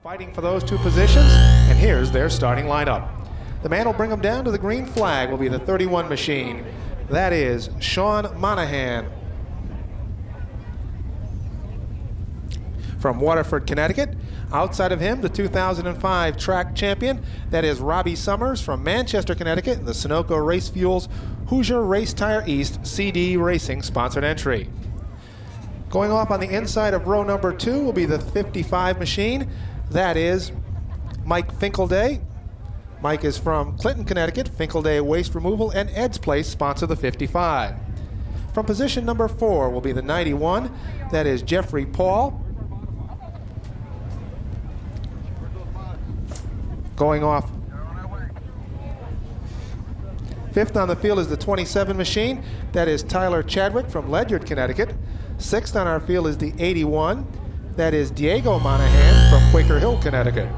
fighting for those two positions, and here's their starting lineup. The man who'll bring them down to the green flag will be the 31 machine. That is Shawn Monahan from Waterford, Connecticut. Outside of him, the 2005 track champion, that is Robbie Summers from Manchester, Connecticut, in the Sunoco Race Fuels Hoosier Race Tire East CD Racing sponsored entry. Going off on the inside of row number 2 will be the 55 machine. That is Mike Finkelday. Mike is from Clinton, Connecticut. Finkelday Waste Removal and Ed's Place sponsor the 55. From position number 4 will be the 91. That is Jeffrey Paul. Going off. 5th on the field is the 27 machine. That is Tyler Chadwick from Ledyard, Connecticut. 6th on our field is the 81. That is Diego Monahan from Quaker Hill, Connecticut.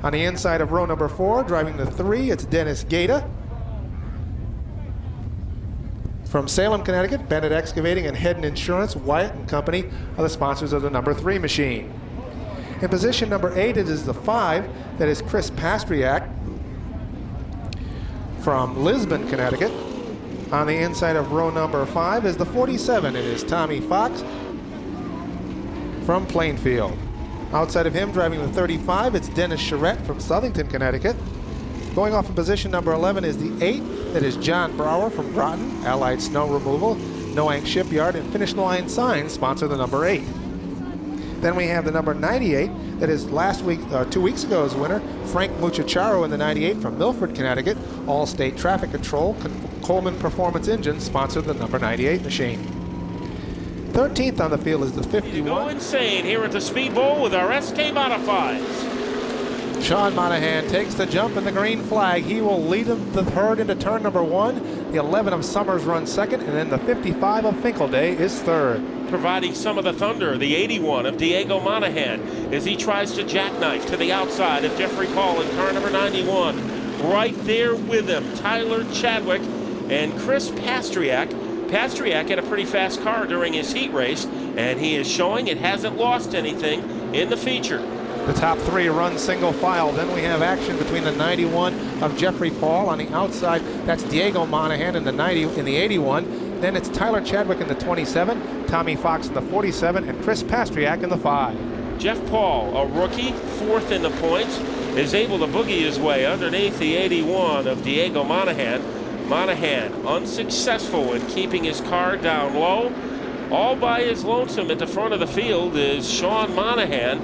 On the inside of row number 4, driving the 3, it's Dennis Gaeta. From Salem, Connecticut, Bennett Excavating and Head Insurance, Wyatt and Company are the sponsors of the number 3 machine. In position number 8, it is the 5, that is Chris Pastriak from Lisbon, Connecticut. On the inside of row number 5 is the 47, it is Tommy Fox from Plainfield. Outside of him, driving the 35, it's Dennis Charette from Southington, Connecticut. Going off in position number 11 is the 8, that is John Brower from Groton, Allied Snow Removal, Noank Shipyard, and Finish Line Signs sponsor the number 8. Then we have the number 98, that is 2 weeks ago's winner, Frank Muchacharo in the 98 from Milford, Connecticut. All-State Traffic Control, Coleman Performance Engine sponsor the number 98 machine. 13th on the field is the 51. You go insane here at the Speedbowl with our SK Modifieds. Shawn Monahan takes the jump in the green flag. He will lead the herd into turn number 1. The 11 of Summers runs second, and then the 55 of Finkelday is third. Providing some of the thunder, the 81 of Diego Monahan as he tries to jackknife to the outside of Jeffrey Paul in car number 91. Right there with him, Tyler Chadwick and Chris Pastriak. Pastriak had a pretty fast car during his heat race, and he is showing it hasn't lost anything in the feature. The top 3 run single file. Then we have action between the 91 of Jeffrey Paul on the outside. That's Diego Monahan in the 81. Then it's Tyler Chadwick in the 27, Tommy Fox in the 47, and Chris Pastriak in the 5. Jeff Paul, a rookie, 4th in the points, is able to boogie his way underneath the 81 of Diego Monahan. Monahan unsuccessful in keeping his car down low. All by his lonesome at the front of the field is Shawn Monahan,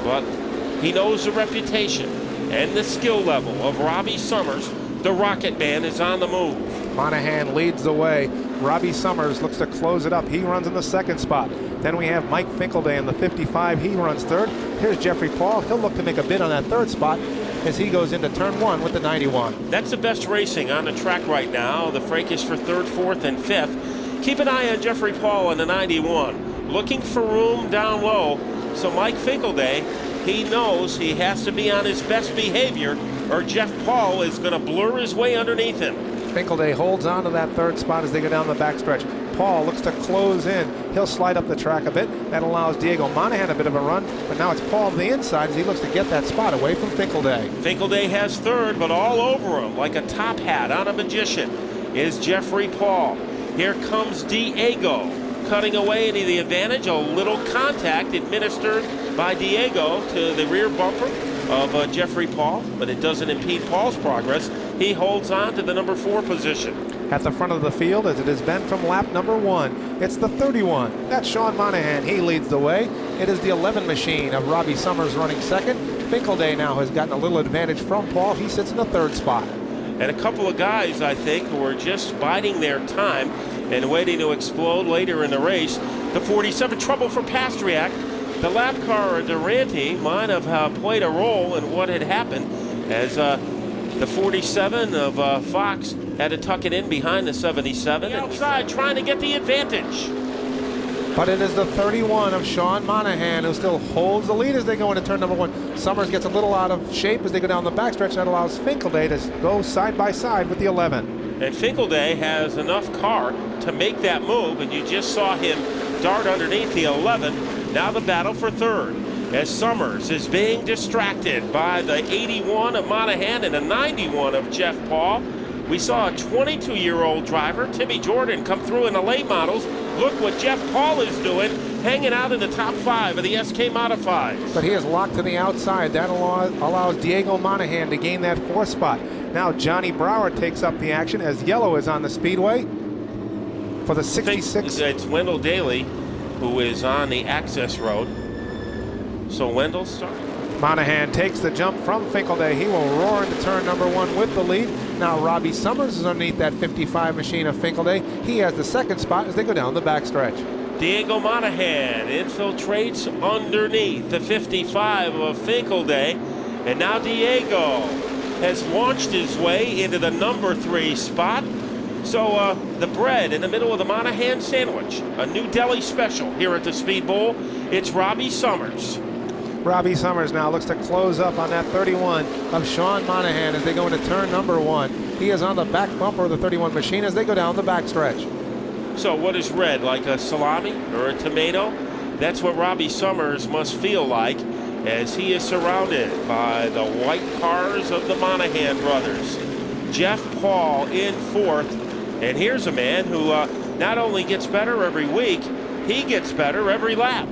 but he knows the reputation and the skill level of Robbie Summers. The Rocket Man is on the move. Monahan leads the way. Robbie Summers looks to close it up. He runs in the 2nd spot. Then we have Mike Finkelday in the 55. He runs 3rd. Here's Jeffrey Paul. He'll look to make a bid on that 3rd spot as he goes into turn 1 with the 91. That's the best racing on the track right now. The Frank is for 3rd, 4th, and 5th. Keep an eye on Jeffrey Paul in the 91. Looking for room down low. So Mike Finkelday, he knows he has to be on his best behavior or Jeff Paul is going to blur his way underneath him. Finkelday holds on to that 3rd spot as they go down the backstretch. Paul looks to close in. He'll slide up the track a bit. That allows Diego Monahan a bit of a run, but now it's Paul to the inside as he looks to get that spot away from Finkelday. Finkelday has 3rd, but all over him, like a top hat on a magician, is Jeffrey Paul. Here comes Diego, cutting away into the advantage. A little contact administered by Diego to the rear bumper of Jeffrey Paul, but it doesn't impede Paul's progress. He holds on to the number 4 position. At the front of the field, as it has been from lap number 1, it's the 31. That's Shawn Monahan. He leads the way. It is the 11 machine of Robbie Summers running 2nd. Finkelday now has gotten a little advantage from Paul. He sits in the 3rd spot. And a couple of guys, I think, who are just biding their time and waiting to explode later in the race. The 47, trouble for Pastriak. The lap car Durante might have played a role in what had happened as the 47 of Fox had to tuck it in behind the 77. Outside trying to get the advantage. But it is the 31 of Shawn Monahan who still holds the lead as they go into turn number 1. Summers gets a little out of shape as they go down the backstretch. That allows Finkelday to go side by side with the 11. And Finkelday has enough car to make that move, and you just saw him dart underneath the 11. Now the battle for 3rd. as Summers is being distracted by the 81 of Monahan and the 91 of Jeff Paul. We saw a 22-year-old driver, Timmy Jordan, come through in the late models. Look what Jeff Paul is doing, hanging out in the top 5 of the SK Modifieds. But he is locked to the outside. That allows Diego Monahan to gain that 4th spot. Now Johnny Brower takes up the action as yellow is on the speedway for the 66. It's Wendell Daly who is on the access road. So Wendell starts. Monahan takes the jump from Finkelday. He will roar into turn number 1 with the lead. Now Robbie Summers is underneath that 55 machine of Finkelday. He has the 2nd spot as they go down the backstretch. Diego Monahan infiltrates underneath the 55 of Finkelday. And now Diego has launched his way into the number 3 spot. So the bread in the middle of the Monahan sandwich, a New Delhi special here at the Speedbowl. It's Robbie Summers. Robbie Summers now looks to close up on that 31 of Shawn Monahan as they go into turn number 1. He is on the back bumper of the 31 machine as they go down the backstretch. So what is red, like a salami or a tomato? That's what Robbie Summers must feel like as he is surrounded by the white cars of the Monahan brothers. Jeff Paul in 4th, and here's a man who not only gets better every week, he gets better every lap.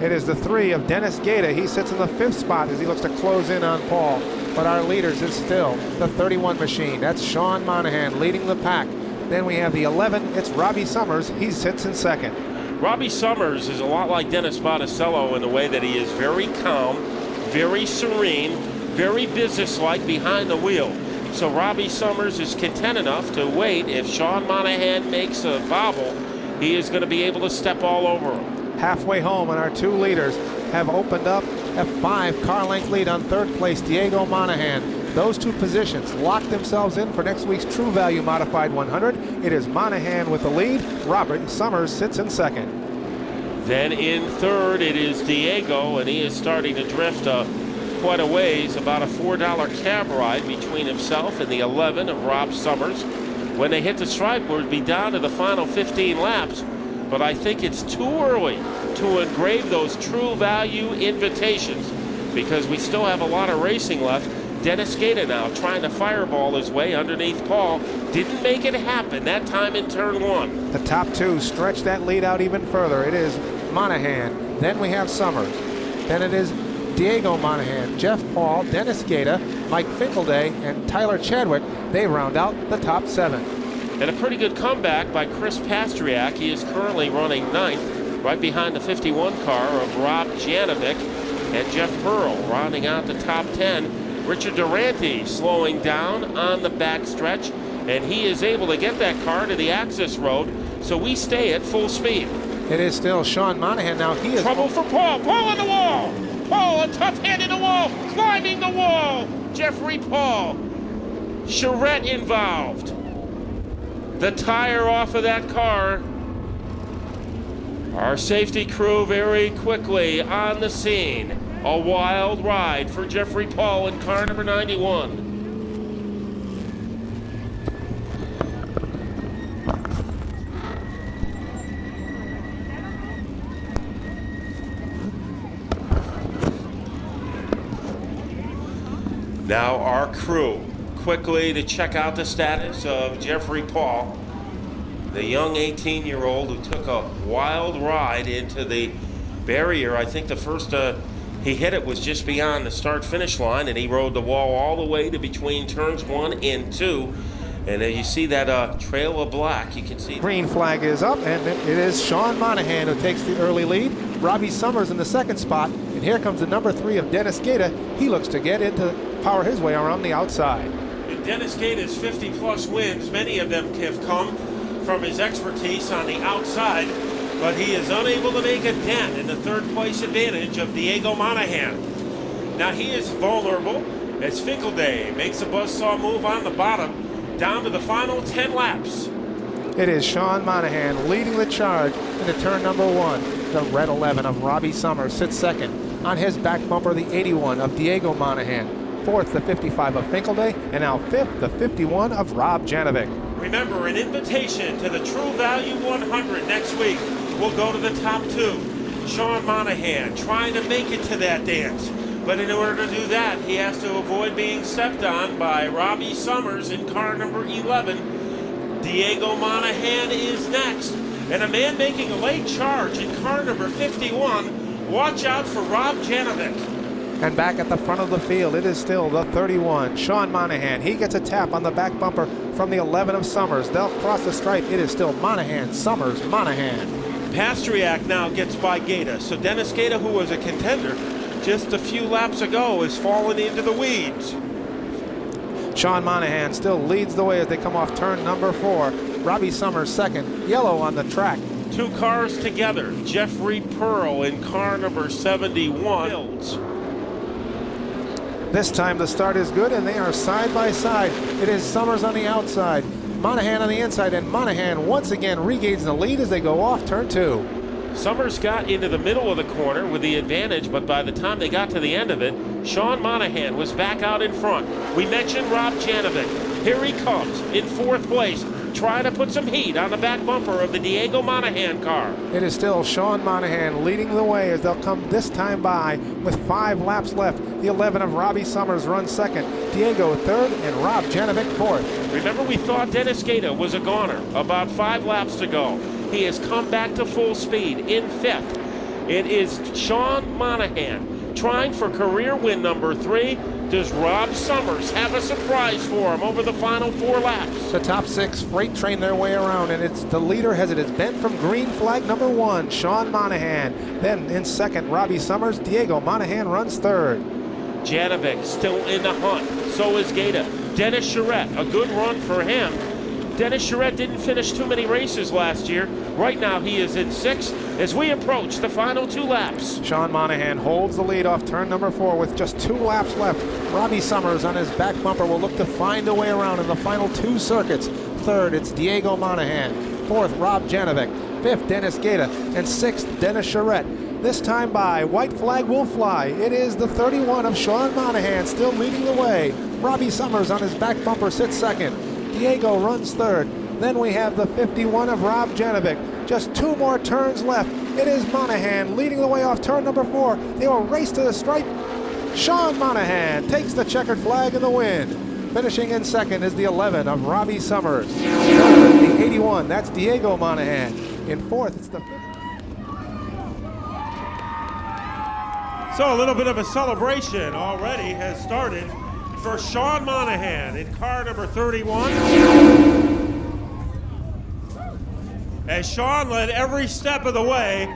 It is the 3 of Dennis Gaeta. He sits in the 5th spot as he looks to close in on Paul. But our leaders is still the 31 machine. That's Shawn Monahan leading the pack. Then we have the 11. It's Robbie Summers. He sits in 2nd. Robbie Summers is a lot like Dennis Botticello in the way that he is very calm, very serene, very businesslike behind the wheel. So Robbie Summers is content enough to wait. If Shawn Monahan makes a bobble, he is going to be able to step all over him. Halfway home, and our 2 leaders have opened up a 5 car length lead on 3rd place, Diego Monahan. Those 2 positions lock themselves in for next week's True Value Modified 100. It is Monahan with the lead. Robert Summers sits in 2nd. Then in 3rd, it is Diego, and he is starting to drift quite a ways, about a $4 cab ride between himself and the 11 of Rob Summers. When they hit the stripe, we'll be down to the final 15 laps. But I think it's too early to engrave those True Value invitations because we still have a lot of racing left. Dennis Gaeta now trying to fireball his way underneath Paul. Didn't make it happen that time in turn 1. The top 2 stretch that lead out even further. It is Monahan. Then we have Summers. Then it is Diego Monahan, Jeff Paul, Dennis Gaeta, Mike Finkelday, and Tyler Chadwick. They round out the top 7. And a pretty good comeback by Chris Pastriak. He is currently running 9th, right behind the 51 car of Rob Janovic and Jeff Pearl, rounding out the top 10. Richard Durante slowing down on the backstretch, and he is able to get that car to the access road, so we stay at full speed. It is still Shawn Monahan now. He is trouble for Paul. Paul on the wall. Paul, a tough hand in the wall, climbing the wall. Jeffrey Paul. Charette involved. The tire off of that car. Our safety crew very quickly on the scene. A wild ride for Jeffrey Paul in car number 91. Now our crew quickly to check out the status of Jeffrey Paul, the young 18-year-old who took a wild ride into the barrier. I think the first he hit it was just beyond the start-finish line, and he rode the wall all the way to between turns 1 and 2. And you see that trail of black. You can see green flag is up, and it is Shawn Monahan who takes the early lead. Robbie Summers in the 2nd spot, and here comes the number 3 of Dennis Gaeta. He looks to get into power his way around the outside. Dennis Gaeta's 50-plus wins, many of them have come from his expertise on the outside, but he is unable to make a dent in the 3rd-place advantage of Diego Monahan. Now he is vulnerable as Finkelday makes a buzzsaw move on the bottom, down to the final 10 laps. It is Shawn Monahan leading the charge into turn number 1. The red 11 of Robbie Summers sits 2nd. On his back bumper, the 81 of Diego Monahan. 4th, the 55 of Finkelday, and now 5th, the 51 of Rob Janovic. Remember, an invitation to the True Value 100 next week will go to the top 2. Shawn Monahan trying to make it to that dance. But in order to do that, he has to avoid being stepped on by Robbie Summers in car number 11. Diego Monahan is next. And a man making a late charge in car number 51. Watch out for Rob Janovic. And back at the front of the field, it is still the 31, Shawn Monahan. He gets a tap on the back bumper from the 11 of Summers. They'll cross the stripe. It is still Monahan, Summers, Monahan. Pastriak now gets by Gaeta. So Dennis Gaeta, who was a contender just a few laps ago, has fallen into the weeds. Shawn Monahan still leads the way as they come off turn number 4. Robbie Summers second, yellow on the track. Two cars together. Jeffrey Pearl in car number 71. Builds. This time the start is good and they are side by side. It is Summers on the outside, Monahan on the inside, and Monahan once again regains the lead as they go off turn 2. Summers got into the middle of the corner with the advantage, but by the time they got to the end of it, Shawn Monahan was back out in front. We mentioned Rob Janovic. Here he comes in 4th place, trying to put some heat on the back bumper of the Diego Monahan car. It is still Shawn Monahan leading the way as they'll come this time by with 5 laps left. The 11 of Robbie Summers runs second, Diego third, and Rob Janovic fourth. Remember, we thought Dennis Gaeta was a goner about 5 laps to go. He has come back to full speed in 5th. It is Shawn Monahan trying for career win number 3. Does Rob Summers have a surprise for him over the final 4 laps? The top 6 freight train their way around, and it's the leader as it is bent from green flag number 1, Shawn Monahan. Then in second, Robbie Summers. Diego Monahan runs third. Janovic still in the hunt. So is Gaeta. Dennis Charette, a good run for him. Dennis Charette didn't finish too many races last year. Right now he is in 6th as we approach the final 2 laps. Shawn Monahan holds the lead off turn number 4 with just 2 laps left. Robbie Summers on his back bumper will look to find a way around in the final 2 circuits. Third, it's Diego Monahan. Fourth, Rob Janovic. Fifth, Dennis Gaeta. And sixth, Dennis Charette. This time by, white flag will fly. It is the 31 of Shawn Monahan still leading the way. Robbie Summers on his back bumper sits second. Diego runs third. Then we have the 51 of Rob Janovic. Just 2 more turns left. It is Monahan leading the way off turn number 4. They will race to the stripe. Shawn Monahan takes the checkered flag in the win. Finishing in second is the 11 of Robbie Summers. Third, the 81, that's Diego Monahan. In fourth, it's the 50. So a little bit of a celebration already has started for Shawn Monahan in car number 31. As Shawn led every step of the way,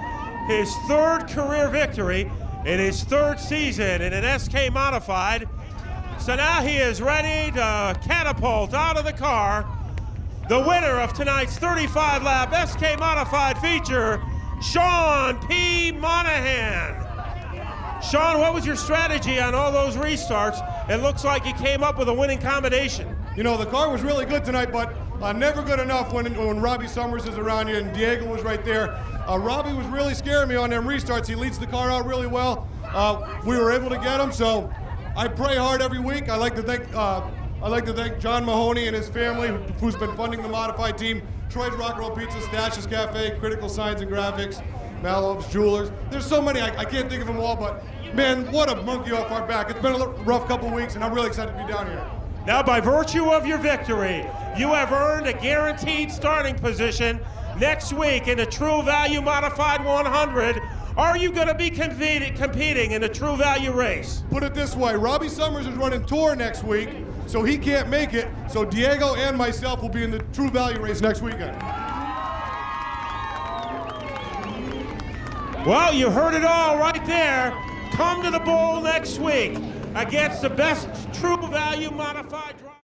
his 3rd career victory in his 3rd season in an SK Modified. So now he is ready to catapult out of the car the winner of tonight's 35-lap SK Modified feature, Shawn P. Monahan. Shawn, what was your strategy on all those restarts? It looks like you came up with a winning combination. You know, the car was really good tonight, but never good enough when Robbie Summers is around you, and Diego was right there. Robbie was really scaring me on them restarts. He leads the car out really well. We were able to get him, so I pray hard every week. I'd like to thank John Mahoney and his family, who's been funding the modified team. Troy's Rock Roll Pizza, Stash's Cafe, Critical Signs and Graphics, Malove's Jewelers. There's so many, I can't think of them all, but man, what a monkey off our back. It's been a rough couple weeks, and I'm really excited to be down here. Now, by virtue of your victory, you have earned a guaranteed starting position next week in the True Value Modified 100. Are you going to be competing in the True Value race? Put it this way, Robbie Summers is running Tour next week, so he can't make it. So Diego and myself will be in the True Value race next weekend. Well, you heard it all right there. Come to the bowl next week against the best True Value Modified driver.